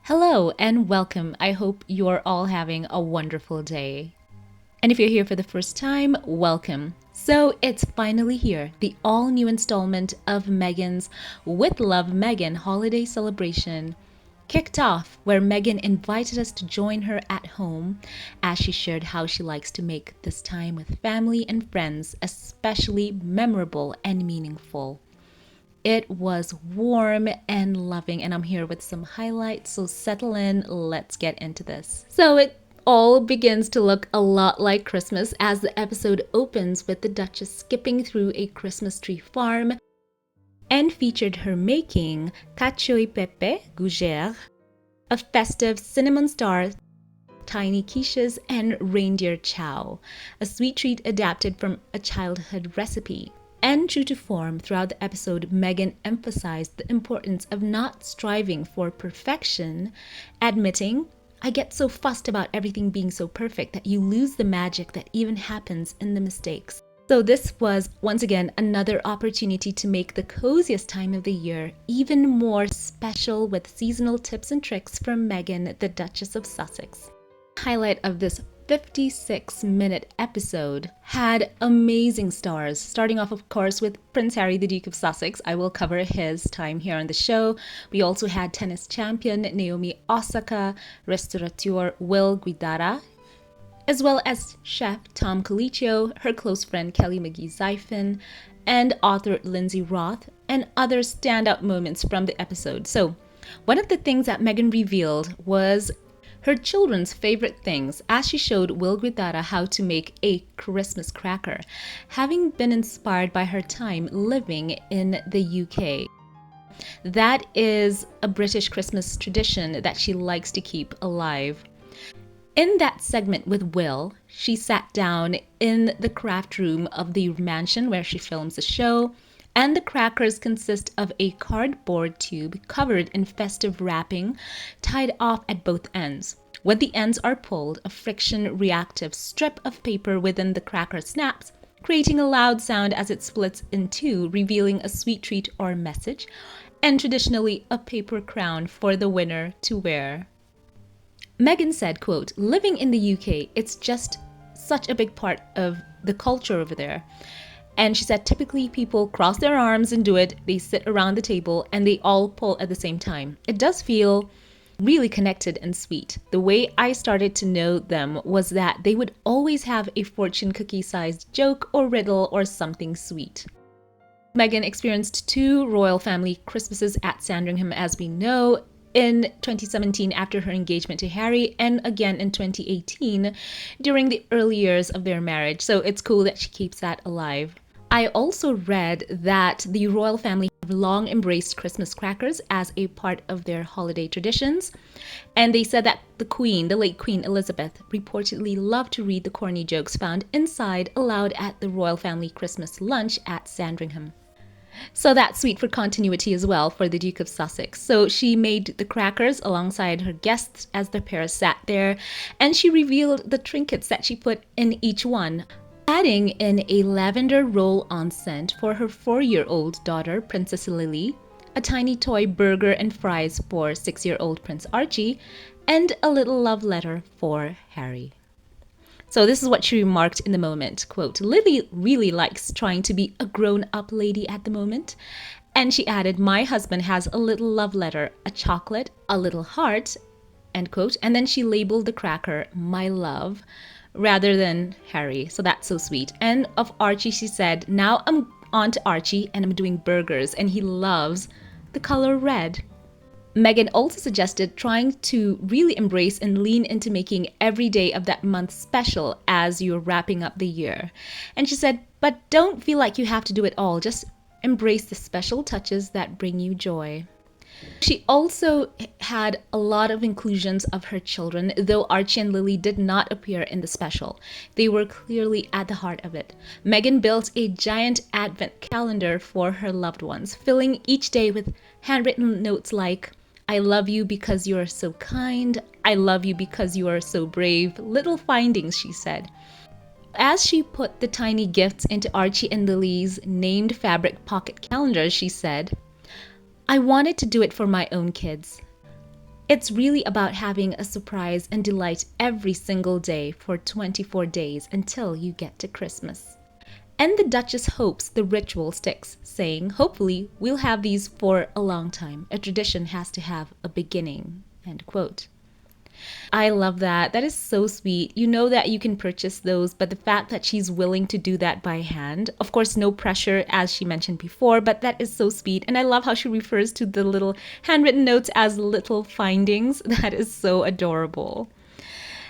Hello and welcome. I hope you're all having a wonderful day. And if you're here for the first time, welcome. So it's finally here, the all new installment of Meghan's With Love Meghan holiday celebration kicked off, where Meghan invited us to join her at home as she shared how she likes to make this time with family and friends especially memorable and meaningful. It was warm and loving, and I'm here with some highlights, so settle in, let's get into this. So it all begins to look a lot like Christmas as the episode opens with the Duchess skipping through a Christmas tree farm and featured her making cacio e pepe gougere, a festive cinnamon star, tiny quiches, and reindeer chow, a sweet treat adapted from a childhood recipe. And true to form, throughout the episode, Meghan emphasized the importance of not striving for perfection, admitting, "I get so fussed about everything being so perfect that you lose the magic that even happens in the mistakes." So this was, once again, another opportunity to make the coziest time of the year even more special with seasonal tips and tricks from Meghan, the Duchess of Sussex. Highlight of this 56-minute episode had amazing stars, starting off of course with Prince Harry, the Duke of Sussex. I will cover his time here on the show. We also had tennis champion Naomi Osaka, restaurateur Will Guidara, as well as chef Tom Colicchio, her close friend Kelly McGee-Zyphon, and author Lindsay Roth, and other standout moments from the episode. So one of the things that Meghan revealed was her children's favorite things as she showed Will Guidara how to make a Christmas cracker, having been inspired by her time living in the UK. That is a British Christmas tradition that she likes to keep alive. In that segment with Will, she sat down in the craft room of the mansion where she films the show, and the crackers consist of a cardboard tube covered in festive wrapping, tied off at both ends. When the ends are pulled, a friction-reactive strip of paper within the cracker snaps, creating a loud sound as it splits in two, revealing a sweet treat or message, and traditionally a paper crown for the winner to wear. Meghan said, quote, "Living in the UK, it's just such a big part of the culture over there." And she said typically people cross their arms and do it. They sit around the table and they all pull at the same time. It does feel really connected and sweet. The way I started to know them was that they would always have a fortune cookie sized joke or riddle or something sweet. Meghan experienced two royal family Christmases at Sandringham, as we know, in 2017 after her engagement to Harry, and again in 2018 during the early years of their marriage. So it's cool that she keeps that alive. I also read that the royal family have long embraced Christmas crackers as a part of their holiday traditions. And they said that the Queen, the late Queen Elizabeth, reportedly loved to read the corny jokes found inside aloud at the royal family Christmas lunch at Sandringham. So that's sweet for continuity as well for the Duke of Sussex. So she made the crackers alongside her guests as the pair sat there, and she revealed the trinkets that she put in each one, adding in a lavender roll-on scent for her 4-year-old daughter, Princess Lily, a tiny toy burger and fries for 6-year-old Prince Archie, and a little love letter for Harry. So this is what she remarked in the moment, quote, "Lily really likes trying to be a grown-up lady at the moment." And she added, "My husband has a little love letter, a chocolate, a little heart," end quote. And then she labeled the cracker, "My love," rather than Harry. So that's so sweet. And of Archie, she said, "Now I'm on to Archie and I'm doing burgers and he loves the color red." Meghan also suggested trying to really embrace and lean into making every day of that month special as you're wrapping up the year. And she said, "But don't feel like you have to do it all. Just embrace the special touches that bring you joy." She also had a lot of inclusions of her children, though Archie and Lily did not appear in the special. They were clearly at the heart of it. Meghan built a giant advent calendar for her loved ones, filling each day with handwritten notes like, "I love you because you are so kind. I love you because you are so brave." Little findings, she said. As she put the tiny gifts into Archie and Lily's named fabric pocket calendars, she said, "I wanted to do it for my own kids. It's really about having a surprise and delight every single day for 24 days until you get to Christmas. And the Duchess hopes the ritual sticks, saying, hopefully, we'll have these for a long time. A tradition has to have a beginning. End quote. I love that. That is so sweet. You know that you can purchase those, but the fact that she's willing to do that by hand, of course, no pressure, as she mentioned before, but that is so sweet. And I love how she refers to the little handwritten notes as little findings. That is so adorable.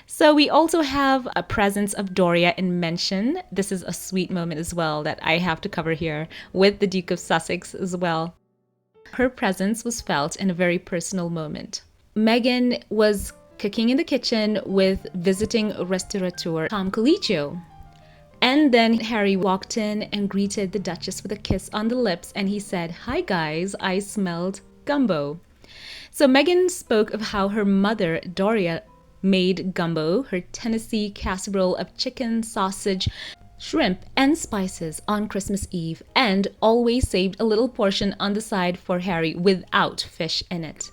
So we also have a presence of Doria in mention. This is a sweet moment as well that I have to cover here with the Duke of Sussex as well. Her presence was felt in a very personal moment. Meghan was cooking in the kitchen with visiting restaurateur Tom Colicchio. And then Harry walked in and greeted the Duchess with a kiss on the lips, and he said, "Hi guys, I smelled gumbo." So Meghan spoke of how her mother, Doria, made gumbo, her Tennessee casserole of chicken, sausage, shrimp, and spices on Christmas Eve, and always saved a little portion on the side for Harry without fish in it.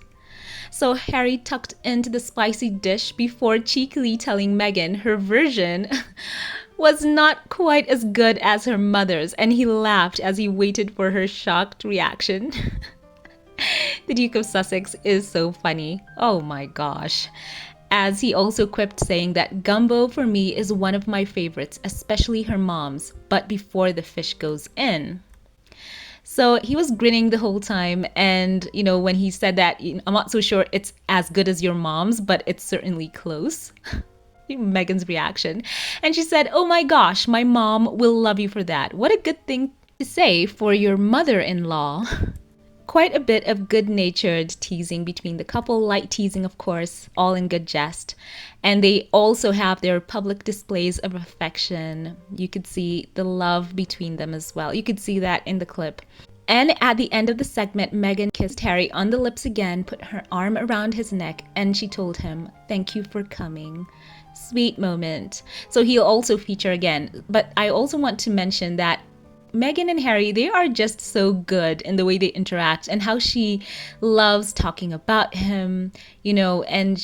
So Harry tucked into the spicy dish before cheekily telling Meghan her version was not quite as good as her mother's, and he laughed as he waited for her shocked reaction. The Duke of Sussex is so funny. Oh my gosh. As he also quipped saying that gumbo for me is one of my favorites, especially her mom's, but before the fish goes in. So he was grinning the whole time, and when he said that, I'm not so sure it's as good as your mom's, but it's certainly close. Meghan's reaction. And she said, "Oh my gosh, my mom will love you for that. What a good thing to say for your mother-in-law." Quite a bit of good-natured teasing between the couple, light teasing of course, all in good jest. And they also have their public displays of affection. You could see the love between them as well. You could see that in the clip. And at the end of the segment, Meghan kissed Harry on the lips again, put her arm around his neck, and she told him, "Thank you for coming." Sweet moment. So he'll also feature again. But I also want to mention that Meghan and Harry, they are just so good in the way they interact and how she loves talking about him, and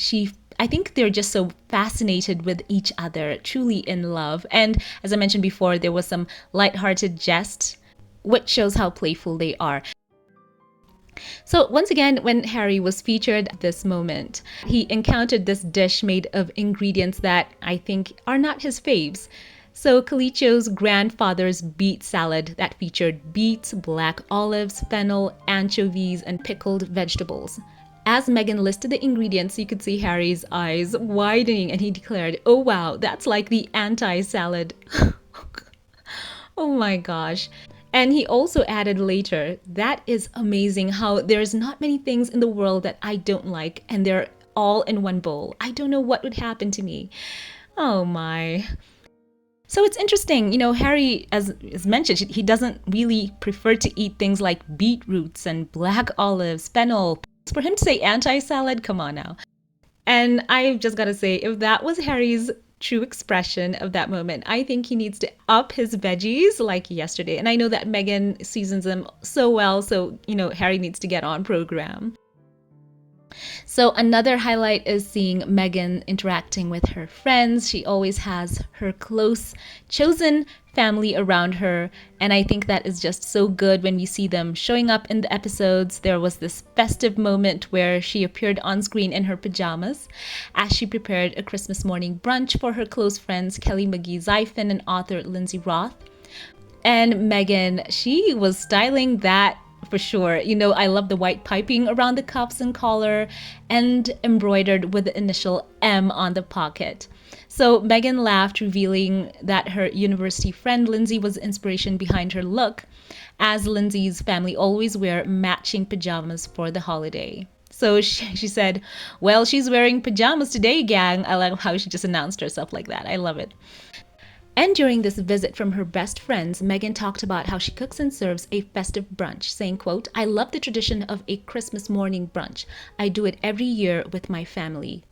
I think they're just so fascinated with each other, truly in love. And as I mentioned before, there was some lighthearted jest, which shows how playful they are. So once again, when Harry was featured at this moment, he encountered this dish made of ingredients that I think are not his faves. So Colicchio's grandfather's beet salad that featured beets, black olives, fennel, anchovies, and pickled vegetables. As Meghan listed the ingredients, you could see Harry's eyes widening, and he declared, "Oh wow, that's like the anti-salad." Oh my gosh. And he also added later, "That is amazing how there's not many things in the world that I don't like, and they're all in one bowl. I don't know what would happen to me." Oh my. So it's interesting, Harry, as mentioned, he doesn't really prefer to eat things like beetroots and black olives, fennel. For him to say anti-salad, come on now. And I've just got to say, if that was Harry's true expression of that moment, I think he needs to up his veggies like yesterday. And I know that Meghan seasons them so well, so, Harry needs to get on program. So another highlight is seeing Meghan interacting with her friends. She always has her close, chosen family around her, and I think that is just so good when we see them showing up in the episodes. There was this festive moment where she appeared on screen in her pajamas as she prepared a Christmas morning brunch for her close friends Kelly McGee-Zyphon and author Lindsay Roth. And Meghan, she was styling that for sure. I love the white piping around the cuffs and collar and embroidered with the initial M on the pocket. So Meghan laughed, revealing that her university friend Lindsay was the inspiration behind her look, as Lindsay's family always wear matching pajamas for the holiday. So she said, "Well, she's wearing pajamas today, gang." I love how she just announced herself like that. I love it. And during this visit from her best friends, Meghan talked about how she cooks and serves a festive brunch, saying, quote, "I love the tradition of a Christmas morning brunch. I do it every year with my family."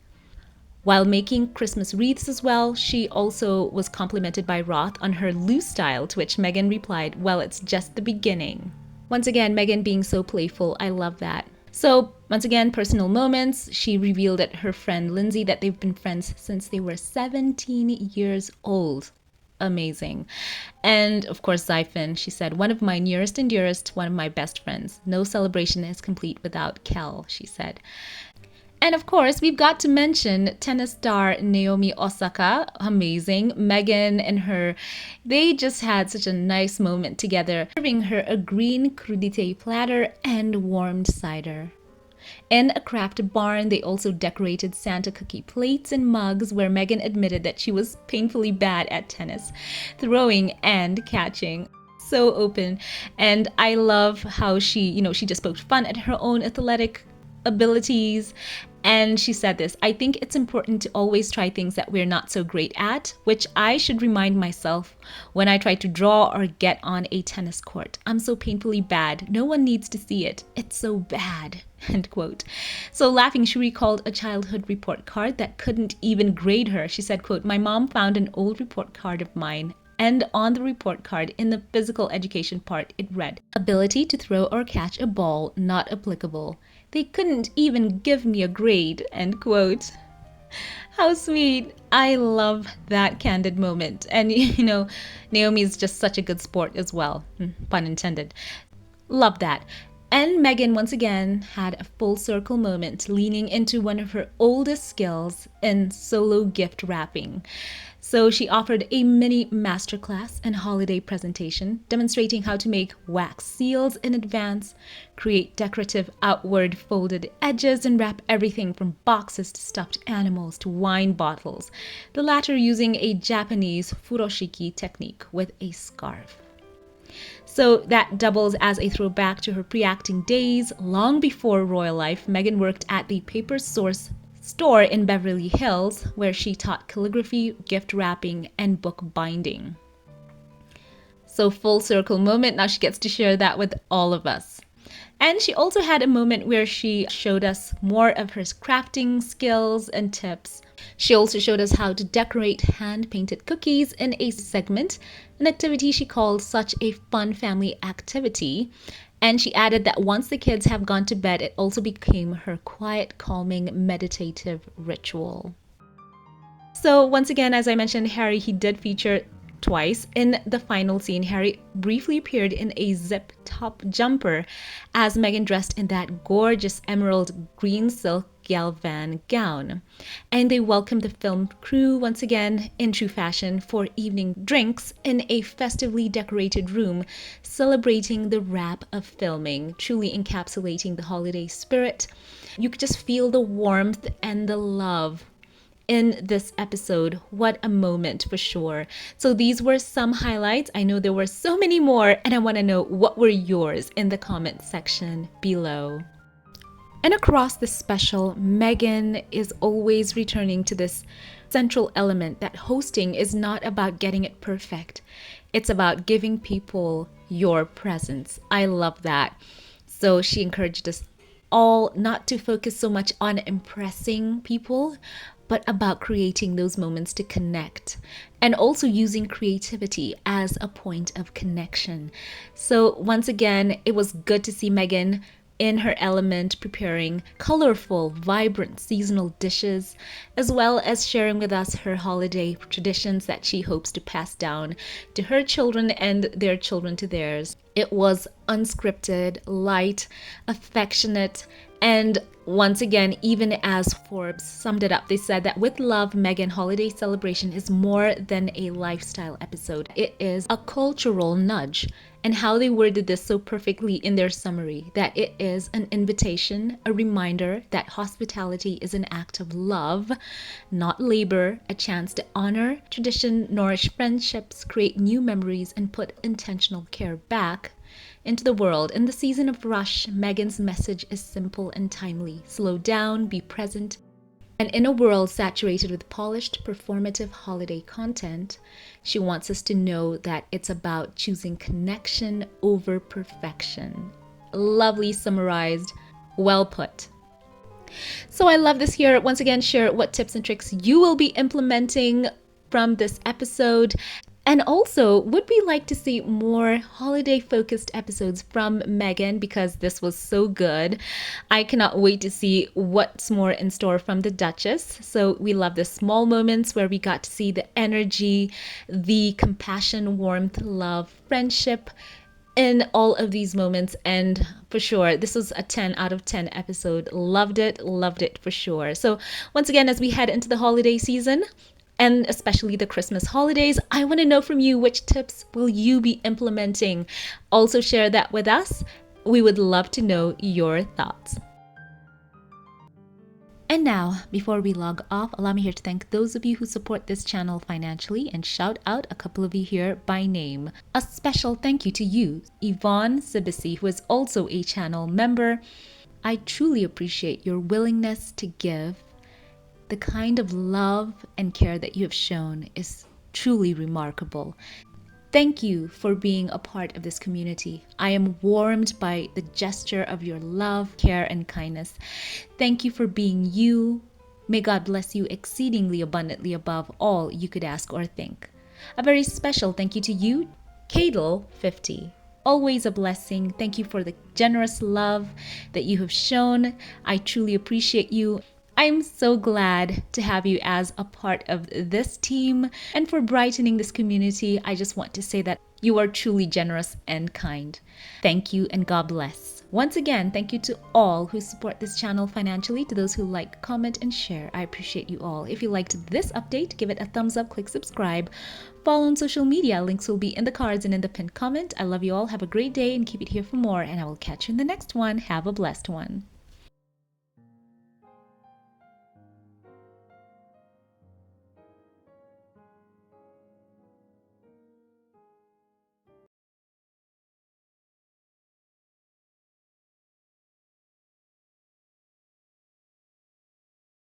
While making Christmas wreaths as well, she also was complimented by Roth on her loose style, to which Meghan replied, "Well, it's just the beginning." Once again, Meghan being so playful, I love that. So once again, personal moments. She revealed at her friend Lindsay that they've been friends since they were 17 years old. Amazing. And of course, Zyphon, she said, one of my nearest and dearest, one of my best friends. No celebration is complete without Kel, she said. And of course, we've got to mention tennis star Naomi Osaka. Amazing. Meghan and her, they just had such a nice moment together, serving her a green crudité platter and warmed cider. In a craft barn, they also decorated Santa cookie plates and mugs where Meghan admitted that she was painfully bad at tennis, throwing and catching. So open. And I love how she just poked fun at her own athletic abilities. And she said this, I think it's important to always try things that we're not so great at, which I should remind myself when I try to draw or get on a tennis court. I'm so painfully bad. No one needs to see it. It's so bad. End quote. So laughing, she recalled a childhood report card that couldn't even grade her. She said, quote, my mom found an old report card of mine. And on the report card, in the physical education part, it read, ability to throw or catch a ball not applicable. They couldn't even give me a grade, end quote. How sweet. I love that candid moment. And, Naomi is just such a good sport as well. Pun intended. Love that. And Meghan once again had a full circle moment, leaning into one of her oldest skills in solo gift wrapping. So she offered a mini masterclass and holiday presentation demonstrating how to make wax seals in advance, create decorative outward folded edges, and wrap everything from boxes to stuffed animals to wine bottles, the latter using a Japanese furoshiki technique with a scarf. So that doubles as a throwback to her pre-acting days. Long before royal life, Meghan worked at the Paper Source store in Beverly Hills, where she taught calligraphy, gift wrapping, and book binding. So full circle moment, now she gets to share that with all of us. And she also had a moment where she showed us more of her crafting skills and tips. She also showed us how to decorate hand-painted cookies in a segment, an activity she called such a fun family activity. And she added that once the kids have gone to bed, it also became her quiet, calming, meditative ritual. So once again, as I mentioned, Harry, he did feature twice. In the final scene, Harry briefly appeared in a zip-top jumper as Meghan dressed in that gorgeous emerald green silk galvan gown. And they welcomed the film crew once again in true fashion for evening drinks in a festively decorated room, celebrating the wrap of filming, truly encapsulating the holiday spirit. You could just feel the warmth and the love in this episode. What a moment for sure. So these were some highlights. I know there were so many more, and I want to know what were yours in the comment section below. And across this special, Meghan is always returning to this central element that hosting is not about getting it perfect. It's about giving people your presence. I love that. So she encouraged us all not to focus so much on impressing people, but about creating those moments to connect, and also using creativity as a point of connection. So once again, it was good to see Meghan in her element, preparing colorful, vibrant seasonal dishes, as well as sharing with us her holiday traditions that she hopes to pass down to her children and their children to theirs. It was unscripted, light, affectionate, and once again, even as Forbes summed it up, they said that with love, Meghan Holiday Celebration is more than a lifestyle episode. It is a cultural nudge. And how they worded this so perfectly in their summary, that it is an invitation, a reminder that hospitality is an act of love, not labor, a chance to honor tradition, nourish friendships, create new memories, and put intentional care back into the world. In the season of rush, Meghan's message is simple and timely. Slow down, be present. And in a world saturated with polished, performative holiday content, she wants us to know that it's about choosing connection over perfection. Lovely summarized, well put. So I love this here. Once again, share what tips and tricks you will be implementing from this episode. And also, would we like to see more holiday focused episodes from Meghan, because this was so good? I cannot wait to see what's more in store from the Duchess. So we love the small moments where we got to see the energy, the compassion, warmth, love, friendship in all of these moments. And for sure, this was a 10 out of 10 episode. Loved it for sure. So once again, as we head into the holiday season, and especially the Christmas holidays, I want to know from you, which tips will you be implementing? Also share that with us. We would love to know your thoughts. And now, before we log off, allow me here to thank those of you who support this channel financially and shout out a couple of you here by name. A special thank you to you, Yvonne Sibisi, who is also a channel member. I truly appreciate your willingness to give. The kind of love and care that you have shown is truly remarkable. Thank you for being a part of this community. I am warmed by the gesture of your love, care, and kindness. Thank you for being you. May God bless you exceedingly abundantly above all you could ask or think. A very special thank you to you, Cadle50. Always a blessing. Thank you for the generous love that you have shown. I truly appreciate you. I'm so glad to have you as a part of this team, and for brightening this community. I just want to say that you are truly generous and kind. Thank you and God bless. Once again, thank you to all who support this channel financially, to those who like, comment, and share. I appreciate you all. If you liked this update, give it a thumbs up, click subscribe, follow on social media. Links will be in the cards and in the pinned comment. I love you all. Have a great day and keep it here for more, and I will catch you in the next one. Have a blessed one.